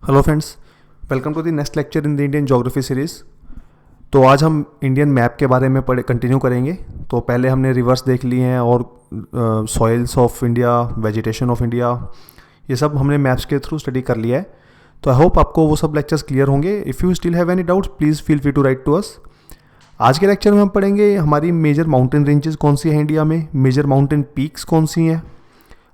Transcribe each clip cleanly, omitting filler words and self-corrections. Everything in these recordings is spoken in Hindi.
Hello friends, welcome to the next lecture in the Indian geography series. तो आज हम इंडियन मैप के बारे में पढ़े कंटिन्यू करेंगे। तो पहले हमने रिवर्स देख लिए हैं और soils of India, vegetation of India, ये सब हमने मैप्स के थ्रू स्टडी कर लिया है। तो आई होप आपको वो सब लेक्चर्स क्लियर होंगे। If you still have any doubts please feel free to write to us. आज के लेक्चर में हम पढ़ेंगे हमारी मेजर माउंटेन रेंजेस कौन सी हैं इंडिया में, मेजर माउंटेन पीक्स कौन सी हैं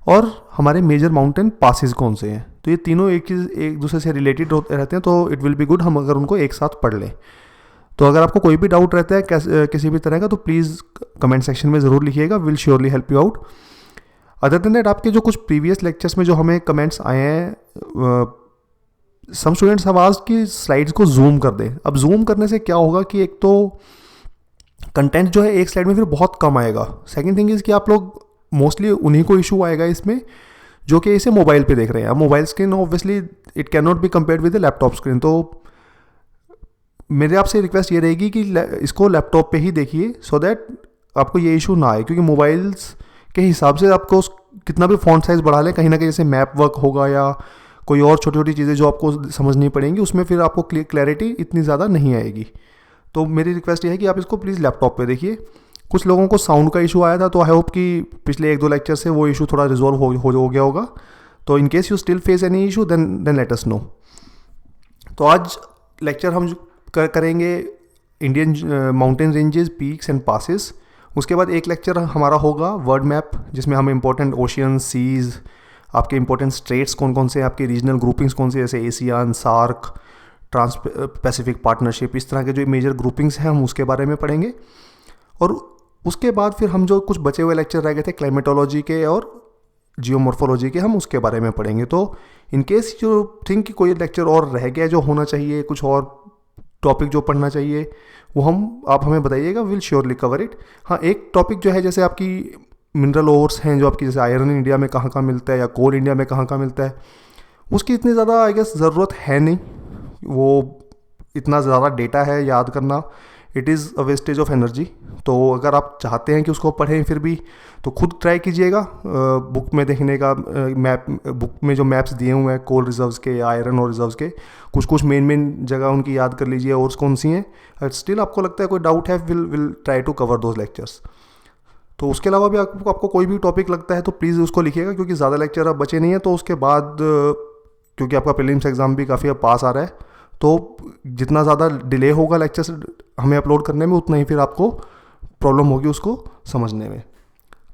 और हमारे मेजर माउंटेन पासिस कौन से हैं। तो ये तीनों एक दूसरे से रिलेटेड रहते हैं, तो इट विल बी गुड हम अगर उनको एक साथ पढ़ लें। तो अगर आपको कोई भी डाउट रहता है किसी भी तरह का, तो प्लीज़ कमेंट सेक्शन में ज़रूर लिखिएगा, will surely help you out. Other than that, आपके जो कुछ प्रीवियस लेक्चर्स में जो हमें कमेंट्स आए हैं, सम स्टूडेंट्स हैव आस्क्ड कि स्लाइड्स को जूम कर दें। अब जूम करने से क्या होगा कि एक तो कंटेंट जो है एक स्लाइड में फिर बहुत कम आएगा। सेकेंड थिंग इज़ कि आप लोग मोस्टली उन्हीं को इशू आएगा इसमें जो कि इसे मोबाइल पे देख रहे हैं। अब mobile screen obviously it can not be compared with the laptop screen. तो मेरे आपसे रिक्वेस्ट ये रहेगी कि इसको लैपटॉप पे ही देखिए, सो दैट आपको ये इशू ना आए। क्योंकि मोबाइल्स के हिसाब से आपको कितना भी फॉन्ट साइज़ बढ़ा लें, कहीं ना कहीं जैसे मैप वर्क होगा या कोई और छोटी छोटी चीज़ें जो आपको समझनी पड़ेंगी, उसमें फिर आपको क्लैरिटी इतनी ज़्यादा नहीं आएगी। तो मेरी रिक्वेस्ट ये है कि आप इसको प्लीज़ लैपटॉप पे देखिए। कुछ लोगों को साउंड का इशू आया था, तो आई होप कि पिछले 1-2 लेक्चर से वो इशू थोड़ा रिजॉल्व हो गया होगा। तो in case you still face any issue then let us know. तो आज लेक्चर हम करेंगे Indian mountain ranges, peaks and passes. उसके बाद एक लेक्चर हमारा होगा वर्ल्ड मैप, जिसमें हम इंपॉर्टेंट ओशियन, सीज, आपके इंपॉर्टेंट स्ट्रेट्स कौन कौन से, आपके रीजनल ग्रुपिंग्स कौन से, जैसे ASEAN, SAARC, trans pacific partnership, इस तरह के जो मेजर ग्रुपिंग्स हैं हम उसके बारे में पढ़ेंगे। और उसके बाद फिर हम जो कुछ बचे हुए लेक्चर रह गए थे क्लाइमेटोलॉजी के और जियोमॉर्फोलॉजी के, हम उसके बारे में पढ़ेंगे। तो इन केस जो थिंक कि कोई लेक्चर और रह गया जो होना चाहिए, कुछ और टॉपिक जो पढ़ना चाहिए, वो आप हमें बताइएगा, विल श्योरली कवर इट। हाँ, एक टॉपिक जो है जैसे आपकी मिनरल ओर्स हैं जो आपकी, जैसे आयरन इंडिया में कहाँ कहाँ मिलता है या कोल इंडिया में कहाँ कहाँ मिलता है, उसकी इतनी ज़्यादा आई गेस ज़रूरत है नहीं। वो इतना ज़्यादा डेटा है याद करना, it is a wastage of energy. तो अगर आप चाहते हैं कि उसको पढ़ें फिर भी, तो खुद ट्राई कीजिएगा बुक में देखने का। मैप बुक में जो मैप्स दिए हुए हैं कोल रिजर्व्स के या आयरन और रिजर्व्स के, कुछ कुछ मेन जगह उनकी याद कर लीजिए और कौन सी हैं। अगर स्टिल आपको लगता है कोई डाउट है, will try to cover those lectures. तो उसके अलावा भी आपको कोई भी टॉपिक लगता है तो प्लीज़ उसको लिखिएगा, क्योंकि ज़्यादा लेक्चर अब बचे नहीं हैं। तो उसके बाद क्योंकि आपका प्रीलिम्स एग्ज़ाम भी काफ़ी अब पास आ रहा है, तो जितना ज़्यादा डिले होगा लेक्चर्स हमें अपलोड करने में, उतना ही फिर आपको प्रॉब्लम होगी उसको समझने में।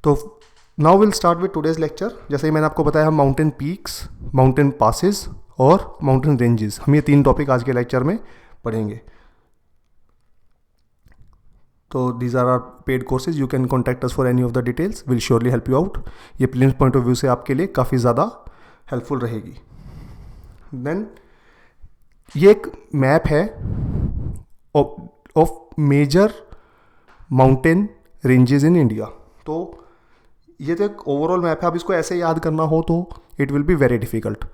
तो now will start with today's lecture. जैसे ही मैंने आपको बताया, हम माउंटेन पीक्स, माउंटेन पासिस और माउंटेन रेंजेस, हम ये 3 टॉपिक आज के लेक्चर में पढ़ेंगे। तो these are are paid courses, you can contact us for any of the details, will surely help you out. ये प्रीलिम्स पॉइंट ऑफ व्यू से आपके लिए काफ़ी ज़्यादा हेल्पफुल रहेगी। देन ये एक मैप है of major mountain ranges in India. तो ये तो एक ओवरऑल मैप है। अब इसको ऐसे याद करना हो तो it will be very difficult,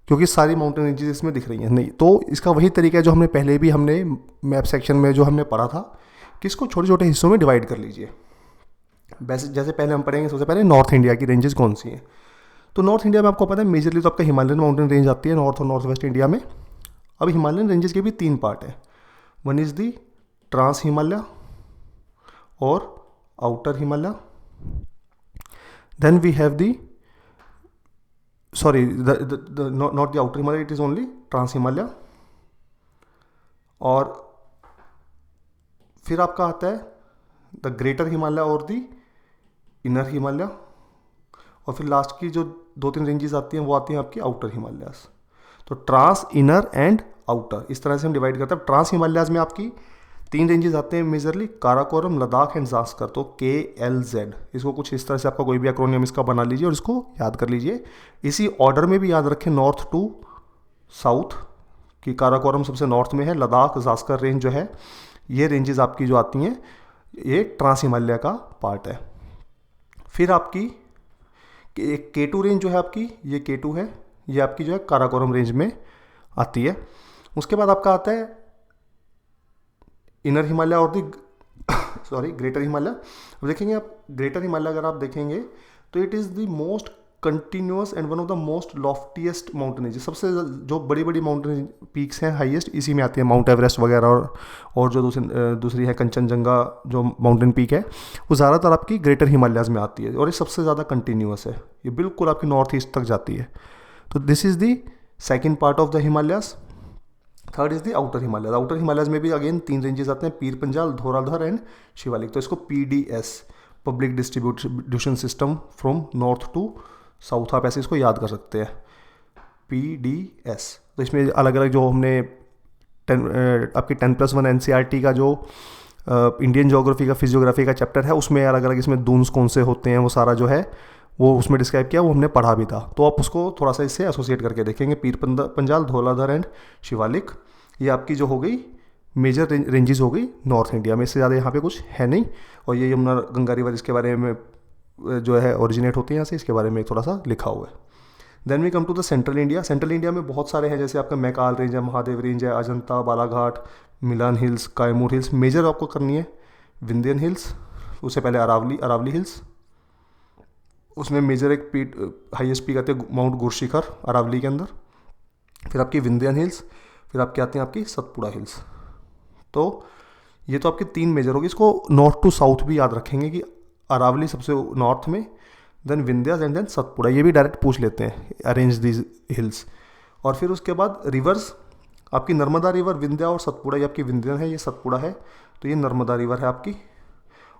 क्योंकि सारी माउंटेन रेंजेस इसमें दिख रही हैं नहीं। तो इसका वही तरीका है जो हमने पहले भी हमने मैप सेक्शन में जो हमने पढ़ा था, कि इसको छोटे छोटे हिस्सों में डिवाइड कर लीजिए। वैसे जैसे पहले हम पढ़ेंगे, सबसे पहले नॉर्थ इंडिया की रेंजेस कौन सी हैं। तो नॉर्थ इंडिया में आपको पता है मेजरली तो आपका हिमालयन माउंटेन रेंज आती है, नॉर्थ और नॉर्थ वेस्ट इंडिया में। अब हिमालयन रेंजेस के भी 3 पार्ट हैं। One is the trans Himalaya और outer Himalaya. Then we have the not the outer Himalaya, it is only trans Himalaya. और फिर आपका आता है द ग्रेटर हिमालय और दी इनर हिमालय। और फिर लास्ट की जो 2-3 रेंजेस आती हैं वो आती हैं आपकी आउटर हिमालयाज। तो ट्रांस, इनर एंड आउटर, इस तरह से हम डिवाइड करते हैं। ट्रांस हिमालयाज में आपकी 3 रेंजेस आते हैं मेजरली, काराकोरम, लद्दाख एंड जास्कर। तो KLZ, इसको कुछ इस तरह से आपका कोई भी एक्रोनियम इसका बना लीजिए और इसको याद कर लीजिए। इसी ऑर्डर में भी याद रखें, नॉर्थ टू साउथ, कि काराकोरम सबसे नॉर्थ में है, लद्दाख, जास्कर रेंज जो है, ये रेंजेस आपकी जो आती हैं ये ट्रांस हिमालय का पार्ट है। फिर आपकी एक K2 रेंज जो है आपकी, ये K2 है, ये आपकी जो है काराकोरम रेंज में आती है। उसके बाद आपका आता है इनर हिमालय और दी ग्रेटर हिमालय। अब देखेंगे आप ग्रेटर हिमालय, अगर आप देखेंगे तो it is the most continuous and one of the most loftiest mountain है। सबसे जो बड़ी बड़ी माउंटेन पीक्स हैं हाईएस्ट इसी में आती है, माउंट एवरेस्ट वगैरह, और जो दूसरी है कंचनजंगा जो माउंटेन पीक है, वो ज़्यादातर आपकी ग्रेटर हिमालयाज़ में आती है और ये सबसे ज़्यादा कंटिन्यूअस है, ये बिल्कुल आपकी नॉर्थ ईस्ट तक जाती है। तो this is the second part of the Himalayas. Third is the outer Himalayas. Outer Himalayas में भी अगेन 3 रेंजेस आते हैं, पीर पंजाल, धौलाधर एंड शिवालिक। तो इसको PDS, public distribution system from north to south, आप ऐसे इसको याद कर सकते हैं, PDS। तो इसमें अलग अलग जो हमने आपकी 10+1 NCERT का जो इंडियन जोग्राफी का फिजियोग्राफी का चैप्टर है, उसमें अलग अलग इसमें दून्स कौन से होते हैं वो सारा जो है वो उसमें डिस्क्राइब किया, वो हमने पढ़ा भी था। तो आप उसको थोड़ा सा इससे एसोसिएट करके देखेंगे। पीर पंजाल, धौलाधर एंड शिवालिक, ये आपकी जो हो गई मेजर रेंजेस हो गई नॉर्थ इंडिया में, इससे ज़्यादा यहाँ पे कुछ है नहीं। और ये यमुना गंगा रिवर इसके बारे में जो है ओरिजिनेट होती है यहाँ से, इसके बारे में थोड़ा सा लिखा हुआ है। Then we come to the central India. Central India में बहुत सारे हैं, जैसे आपका मैकाल रेंज है, महादेव रेंज है, अजंता, बालाघाट, मिलान हिल्स, कैमूर हिल्स। मेजर आपको करनी है विंध्यन हिल्स, उससे पहले अरावली हिल्स, उसमें मेजर एक पीक हाईएस्ट पीक आते हैं माउंट गुरशिखर अरावली के अंदर, फिर आपकी विंध्यन हिल्स, फिर आपके आते हैं आपकी सतपुड़ा हिल्स। तो ये तो आपके 3 मेजर होगी। इसको नॉर्थ टू साउथ भी याद रखेंगे कि अरावली सबसे नॉर्थ में, then Vindhyas and then Satpura, ये भी डायरेक्ट पूछ लेते हैं, अरेंज दीज हिल्स। और फिर उसके बाद रिवर्स, आपकी नर्मदा रिवर, विंध्या और सतपुड़ा, ये आपकी विंध्यन है, ये सतपुड़ा है, तो ये नर्मदा रिवर है आपकी।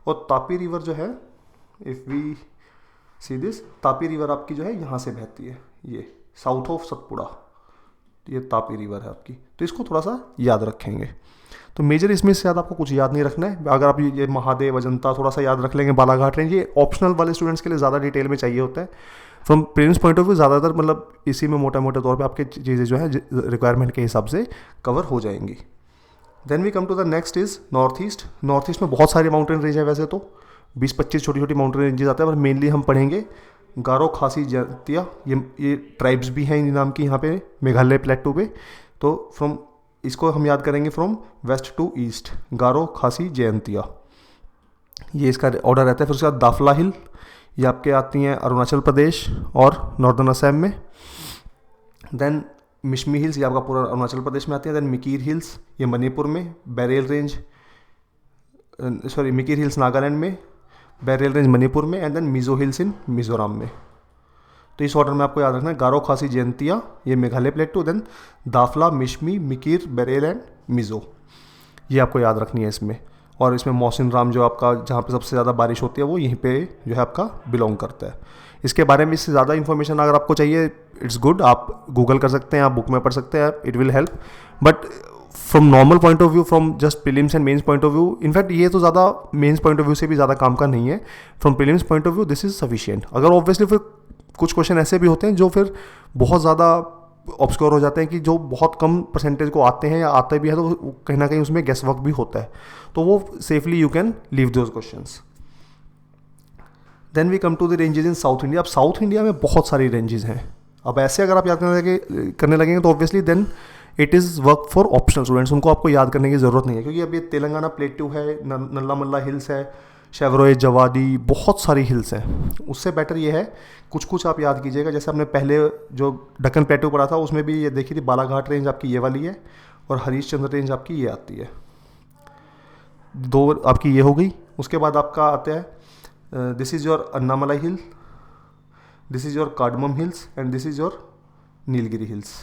और तापी रिवर जो है, if we see this, Tapi river आपकी जो है यहाँ से बहती है, ये साउथ ऑफ सतपुड़ा, ये तापी रिवर है आपकी। तो इसको थोड़ा सा याद रखेंगे। तो मेजर इसमें से ज़्यादा आपको कुछ याद नहीं रखना है। अगर आप ये महादेव, अजंता थोड़ा सा याद रख लेंगे, बालाघाट रेंज, ये ऑप्शनल वाले स्टूडेंट्स के लिए ज़्यादा डिटेल में चाहिए होता है। From prelims point of view ज़्यादातर मतलब इसी में मोटा मोटे तौर पे आपके चीज़ें जो है रिक्वायरमेंट के हिसाब से कवर हो जाएंगी। Then we come to the next is north east. North east में बहुत सारे माउंटेन रेंज है, वैसे तो 20-25 छोटी छोटी माउंटेन रेंजेस आते हैं, पर मेनली हम पढ़ेंगे गारो, खासी, जयंतिया, ये ट्राइब्स भी हैं इन नाम की यहाँ पे मेघालय प्लेटू पे। तो फ्रॉम इसको हम याद करेंगे फ्रॉम वेस्ट टू ईस्ट, गारो, खासी, जयंतिया, ये इसका ऑर्डर रहता है। फिर उसके बाद दाफला हिल, ये आपके आती हैं अरुणाचल प्रदेश और नॉर्दर्न असम में। देन मिशमी हिल्स, ये आपका पूरा अरुणाचल प्रदेश में आती है। देन मिकीर हिल्स, ये मणिपुर में। Barrel range, Mikir hills Nagaland में, बैरेल रेंज मणिपुर में, एंड देन मिजो हिल्स इन मिजोरम में। तो इस ऑर्डर में आपको याद रखना है, गारो, खासी, जयंतिया, ये Meghalaya plateau, then Dafla, Mishmi, Mikir, Barail and Mizo, ये आपको याद रखनी है इसमें। और इसमें मौसिनराम जो आपका जहाँ पे सबसे ज़्यादा बारिश होती है वो यहीं पे जो है आपका बिलोंग करता है। इसके बारे में इससे ज़्यादा इन्फॉर्मेशन अगर आपको चाहिए, इट्स गुड, आप गूगल कर सकते हैं, आप बुक में पढ़ सकते हैं, it will help. But from normal point of view, from just prelims and mains point of view, in fact ये तो ज़्यादा मेंस पॉइंट ऑफ व्यू से भी ज़्यादा काम का नहीं है, from prelims point of view this is sufficient. अगर ऑब्वियसली फिर कुछ क्वेश्चन ऐसे भी होते हैं जो फिर बहुत ज़्यादा ऑब्सक्योर हो जाते हैं, कि जो बहुत कम परसेंटेज को आते हैं या आते भी है, तो कहीं ना कहीं उसमें गेस वर्क भी होता है, तो वो safely you can leave those questions. Then we come to the ranges in south India. अब साउथ इंडिया में बहुत सारी रेंजेस हैं। अब ऐसे अगर आप याद करने लगेंगे तो obviously then it is work for optional students, उनको आपको याद करने की ज़रूरत नहीं है, क्योंकि अब ये तेलंगाना प्लेटू है, नल्ला मल्ला हिल्स है, शेवरोए, जवादी, बहुत सारी हिल्स हैं। उससे बेटर ये है कुछ कुछ आप याद कीजिएगा। जैसे आपने पहले जो डक्कन प्लेटू पढ़ा था उसमें भी ये देखी थी, बालाघाट रेंज आपकी ये वाली है, और हरीशचंद्र रेंज आपकी ये आती है, 2 आपकी ये हो गई। उसके बाद आपका आता है this is your Annamalai hill, this is your cardamom hills, and this is your Nilgiri hills.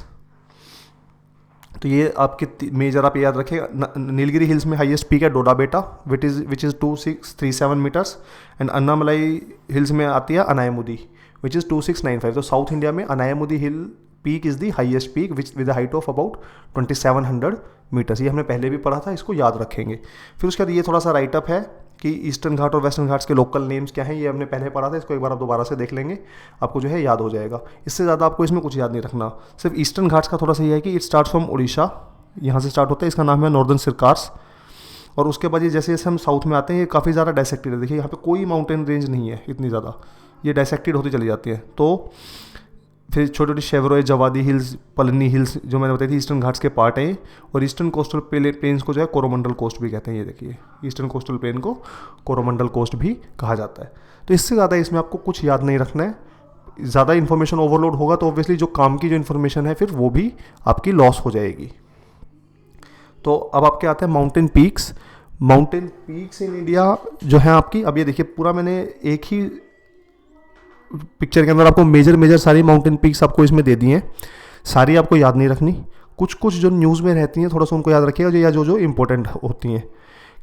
तो ये आपके मेजर आप याद रखें। नीलगिरी हिल्स में हाईएस्ट पीक है Doda Betta, which is 2637 metres, and Annamalai hills में आती है अनायमुदी, विच इज़ 2695। तो साउथ इंडिया में Anaimudi hill peak is the highest peak with height of about 2700 meters. ये हमने पहले भी पढ़ा था, इसको याद रखेंगे। फिर उसके बाद ये थोड़ा सा राइटअप है कि ईस्टर्न घाट और वेस्टर्न घाट्स के लोकल नेम्स क्या हैं, ये हमने पहले पढ़ा था, इसको एक बार आप दोबारा से देख लेंगे, आपको जो है याद हो जाएगा। इससे ज़्यादा आपको इसमें कुछ याद नहीं रखना। सिर्फ ईस्टर्न घाट्स का थोड़ा सा ये है कि इट स्टार्ट फ्रॉम उड़ीसा, यहाँ से स्टार्ट होता है, इसका नाम है नॉर्दर्न सिरकार्स। और उसके बाद ये जैसे जैसे हम साउथ में आते हैं, ये काफ़ी ज़्यादा डायसेक्टेड है। देखिए यहाँ पे कोई माउंटेन रेंज नहीं है इतनी ज़्यादा, ये डायसेक्टेड होती चली जाती है। तो फिर छोटी छोटी शेवरोए, जवादी हिल्स, पलनी हिल्स जो मैंने बताई थी, ईस्टर्न घाट्स के पार्ट हैं। और ईस्टर्न कोस्टल प्लेन्स को जो है कोरोमंडल कोस्ट भी कहते हैं। ये देखिए ईस्टर्न कोस्टल प्लेन को कोरोमंडल कोस्ट भी कहा जाता है। तो इससे ज़्यादा इसमें आपको कुछ याद नहीं रखना है। ज़्यादा इन्फॉर्मेशन ओवरलोड होगा तो ऑब्वियसली जो काम की जो इन्फॉर्मेशन है फिर वो भी आपकी लॉस हो जाएगी। तो अब आपके आते हैं mountain peaks. Mountain peaks in India जो है आपकी, अब ये देखिए पूरा मैंने एक ही पिक्चर के अंदर आपको मेजर सारी माउंटेन पीक्स आपको इसमें दे दी हैं। सारी आपको याद नहीं रखनी, कुछ कुछ जो न्यूज़ में रहती हैं थोड़ा सा उनको याद रखिएगा, या जो इम्पोर्टेंट होती हैं।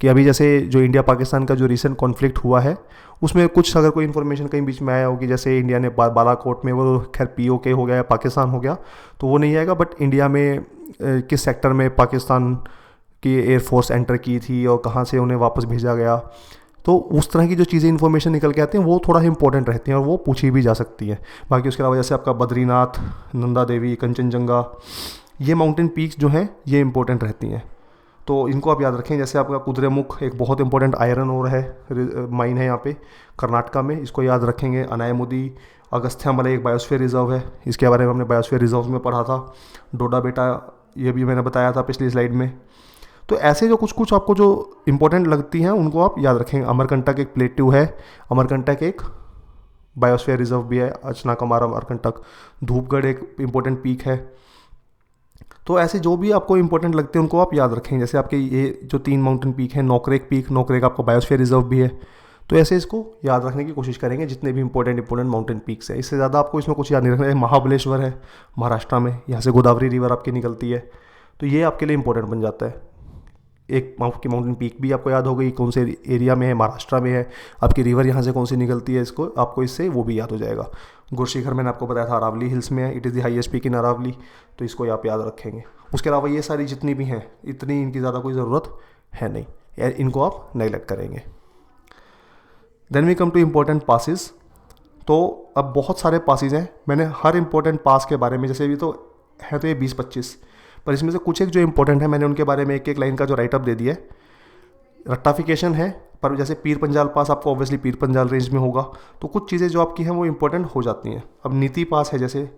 कि अभी जैसे जो इंडिया पाकिस्तान का जो रिसेंट कॉन्फ्लिक्ट हुआ है उसमें कुछ अगर कोई इन्फॉर्मेशन कहीं बीच में आया होगी, जैसे इंडिया ने बालाकोट में, वो खैर POK हो गया या पाकिस्तान हो गया तो वो नहीं आएगा, बट इंडिया में किस सेक्टर में पाकिस्तान की एयरफोर्स एंटर की थी और कहाँ से उन्हें वापस भेजा गया, तो उस तरह की जो चीज़ें इन्फॉर्मेशन निकल के आती हैं वो थोड़ा इंपॉर्टेंट रहती हैं और वो पूछी भी जा सकती हैं। बाकी उसके अलावा जैसे आपका बद्रीनाथ, नंदा देवी, कंचनजंगा, ये माउंटेन पीक्स जो हैं ये इंपॉर्टेंट रहती हैं, तो इनको आप याद रखें। जैसे आपका कुद्रेमुख एक बहुत इंपॉर्टेंट आयरन ओर है, माइन है यहाँ पे कर्नाटका में, इसको याद रखेंगे। अनायमुदी, अगस्त्यामलई एक बायोस्फीयर रिजर्व है, इसके बारे में हमने बायोस्फीयर रिजर्व में पढ़ा था। डोडा बेटा ये भी मैंने बताया था पिछली स्लाइड में। तो ऐसे जो कुछ कुछ आपको जो इंपॉर्टेंट लगती हैं उनको आप याद रखेंगे। अमरकंटक एक प्लेट्यू है, अमरकंटक एक बायोस्फीयर रिजर्व भी है, अचनाकमार अमरकंटक। धूपगढ़ एक इंपॉर्टेंट पीक है। तो ऐसे जो भी आपको इंपॉर्टेंट लगते हैं उनको आप याद रखेंगे। जैसे आपके ये जो 3 माउंटेन पीक हैं, नोकरेक पीक, नोकरेक आपका बायोस्फीयर रिजर्व भी है, तो ऐसे इसको याद रखने की कोशिश करेंगे जितने भी इंपॉर्टेंट माउंटेन पीक्स है। इससे ज़्यादा आपको इसमें कुछ याद नहीं रखना है। महाबलेश्वर है महाराष्ट्र में, यहाँ से गोदावरी रिवर आपकी निकलती है, तो ये आपके लिए इंपॉर्टेंट बन जाता है। एक की माउंटेन पीक भी आपको याद हो गई, कौन से एरिया में है, महाराष्ट्र में है, आपकी रिवर यहाँ से कौन सी निकलती है, इसको आपको इससे वो भी याद हो जाएगा। गुरशिखर मैंने आपको बताया था अरावली हिल्स में है, it is the highest peak in Aravalli, तो इसको आप याद रखेंगे। उसके अलावा ये सारी जितनी भी हैं इतनी इनकी ज़्यादा कोई ज़रूरत है नहीं, यार इनको आप नेगलेक्ट करेंगे। Then we come to important passes. तो अब बहुत सारे पासिस हैं, मैंने हर इंपॉर्टेंट पास के बारे में, जैसे अभी तो है तो ये 20-25, पर इसमें से कुछ एक जो इंपॉर्टेंट है मैंने उनके बारे में एक एक लाइन का जो राइटअप दे दिया है। रट्टाफिकेशन है, पर जैसे पीर पंजाल पास आपको ऑब्वियसली पीर पंजाल रेंज में होगा, तो कुछ चीज़ें जो आपकी हैं वो इंपॉर्टेंट हो जाती हैं। अब नीति पास है, जैसे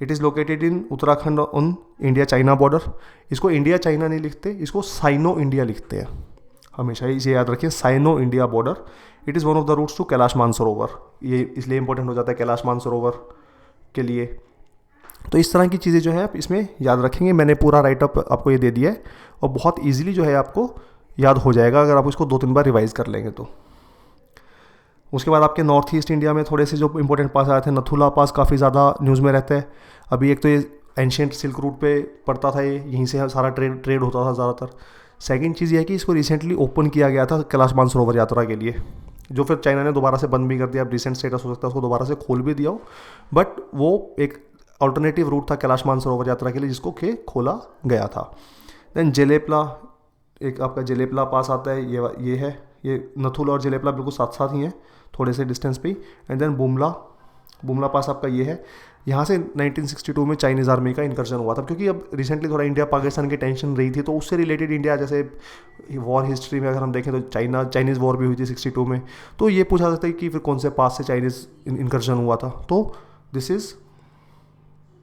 it is located in Uttarakhand on India China border. इसको इंडिया चाइना नहीं लिखते, इसको साइनो इंडिया लिखते हैं, हमेशा इसे याद रखिए, sino India border. It is one of the routes to Kailash Mansarovar, ये इसलिए इंपॉर्टेंट हो जाता है कैलाश मानसरोवर के लिए। तो इस तरह की चीज़ें जो है आप इसमें याद रखेंगे। मैंने पूरा राइटअप आपको ये दे दिया है और बहुत ईजिली जो है आपको याद हो जाएगा अगर आप इसको 2-3 बार रिवाइज़ कर लेंगे तो। उसके बाद आपके नॉर्थ ईस्ट इंडिया में थोड़े से जो इंपॉर्टेंट पास आए थे, नथुला पास काफ़ी ज़्यादा न्यूज़ में रहता है। अभी एक तो ये एंशियंट सिल्क रूट पे पड़ता था, ये यहीं से सारा ट्रेड होता था ज़्यादातर। सेकंड चीज़ ये है कि इसको रिसेंटली ओपन किया गया था कैलाश मानसरोवर यात्रा के लिए, जो फिर चाइना ने दोबारा से बंद भी कर दिया। अब रिसेंट स्टेटस हो सकता है उसको दोबारा से खोल भी दिया हो, बट वो एक अल्टरनेटिव रूट था कैलाश मानसरोवर यात्रा के लिए जिसको के खोला गया था। देन जेलेपला, एक आपका जेलेपला पास आता है, ये है, ये नथुला और जेलेपला बिल्कुल साथ साथ ही हैं, थोड़े से डिस्टेंस पे ही। एंड देन बुमला पास आपका ये है, यहाँ से 1962 में चाइनीज़ आर्मी का इंकर्जन हुआ था। क्योंकि अब रिसेंटली थोड़ा इंडिया पाकिस्तान की टेंशन रही थी, तो उससे रिलेटेड इंडिया, जैसे वॉर हिस्ट्री में अगर हम देखें तो चाइनीज़ वॉर भी हुई थी 62 में, तो ये पूछा जाता है कि फिर कौन से पास से चाइनीज़ इंकर्जन हुआ था। तो this is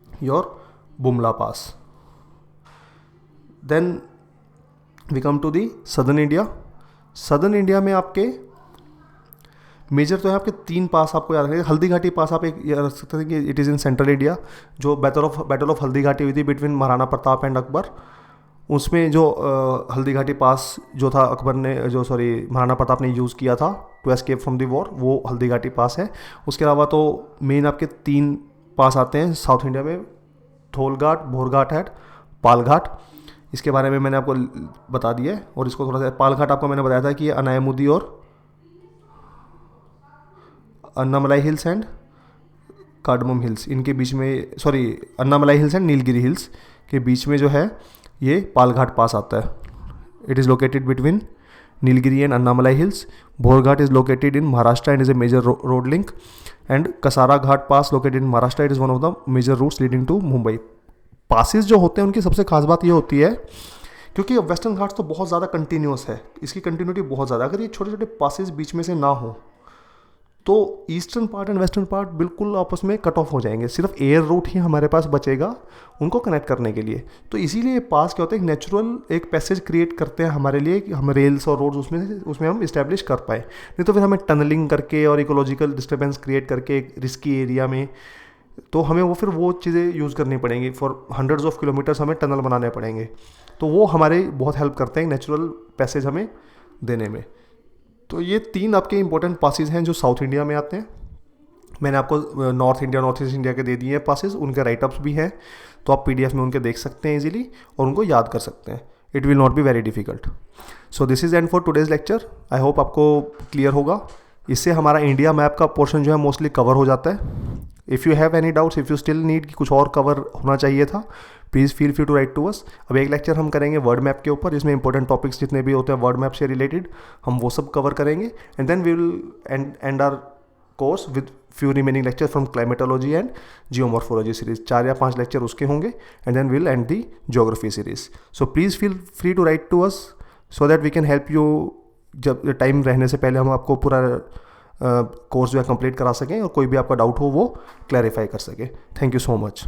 your Bumla pass. Then we come to the southern India. Southern India में आपके मेजर तो है आपके 3 पास आपको याद रखेंगे। हल्दी घाटी पास आप एक याद रख सकते हैं कि it is in central India, जो बैटल ऑफ हल्दी घाटी हुई थी बिटवीन महाराणा प्रताप एंड अकबर। उसमें जो हल्दी घाटी पास जो था अकबर ने महाराणा प्रताप ने यूज़ किया था to escape from the war, वो हल्दी घाटी पास है। उसके अलावा तो मेन आपके 3 पास आते हैं साउथ इंडिया में, धौलघाट, भोरघाट है, पालघाट। इसके बारे में मैंने आपको बता दिया है। और इसको थोड़ा सा, पालघाट आपको मैंने बताया था कि ये अनायमुदी और Annamalai hills and cardamom hills, इनके बीच में, Annamalai hills and Nilgiri hills के बीच में जो है ये पालघाट पास आता है। It is located between Nilgiri and Annamalai hills. Bhorghat is located in Maharashtra and is a major road link. And Kasara Ghat pass located in Maharashtra, it is one of the major routes leading to Mumbai. Passes जो होते हैं उनकी सबसे खास बात ये होती है, क्योंकि वेस्टर्न घाट्स तो बहुत ज़्यादा कंटिन्यूस है, इसकी कंटिन्यूटी बहुत ज़्यादा, अगर ये छोटे छोटे पासिस बीच में से ना हो तो eastern part and western part बिल्कुल आपस में कट ऑफ हो जाएंगे, सिर्फ एयर रूट ही हमारे पास बचेगा उनको कनेक्ट करने के लिए। तो इसीलिए पास क्या होता है, एक नेचुरल एक पैसेज क्रिएट करते हैं हमारे लिए कि हम रेल्स और रोड्स उसमें हम इस्टेब्लिश कर पाए। नहीं तो फिर हमें टनलिंग करके और इकोलॉजिकल डिस्टर्बेंस क्रिएट करके एक रिस्की एरिया में, तो हमें वो फिर वो चीज़ें यूज़ करनी पड़ेंगी, फॉर हंड्रेड्स ऑफ किलोमीटर्स हमें टनल बनाने पड़ेंगे। तो वो हमारे बहुत हेल्प करते हैं नेचुरल पैसेज हमें देने में। तो ये 3 आपके इंपॉर्टेंट पासेज हैं जो साउथ इंडिया में आते हैं। मैंने आपको north India, north east India के दे दिए हैं पासेज, उनके राइटअप्स भी हैं, तो आप PDF में उनके देख सकते हैं इजीली और उनको याद कर सकते हैं। It will not be very difficult. So this is and for today's lecture. I hope आपको क्लियर होगा। इससे हमारा इंडिया मैप का पोर्शन जो है मोस्टली कवर हो जाता है। If you have any doubts, if you still need कि कुछ और कवर होना चाहिए था, please feel free to write to us. अब एक लेक्चर हम करेंगे वर्ड मैप के ऊपर, जिसमें इंपॉर्टेंट टॉपिक्स जितने भी होते हैं वर्ड मैप से रिलेटेड हम वो सब कवर करेंगे। And then we will end our course with few remaining lecture from climatology and geomorphology series. 4 या 5 लेक्चर उसके होंगे and then will end the geography series. So please feel free to write to us so that we can help you. जब टाइम रहने से पहले हम आपको पूरा कोर्स जो है कंप्लीट करा सकें और कोई भी आपका डाउट हो वो क्लैरिफाई कर सके। Thank you so much.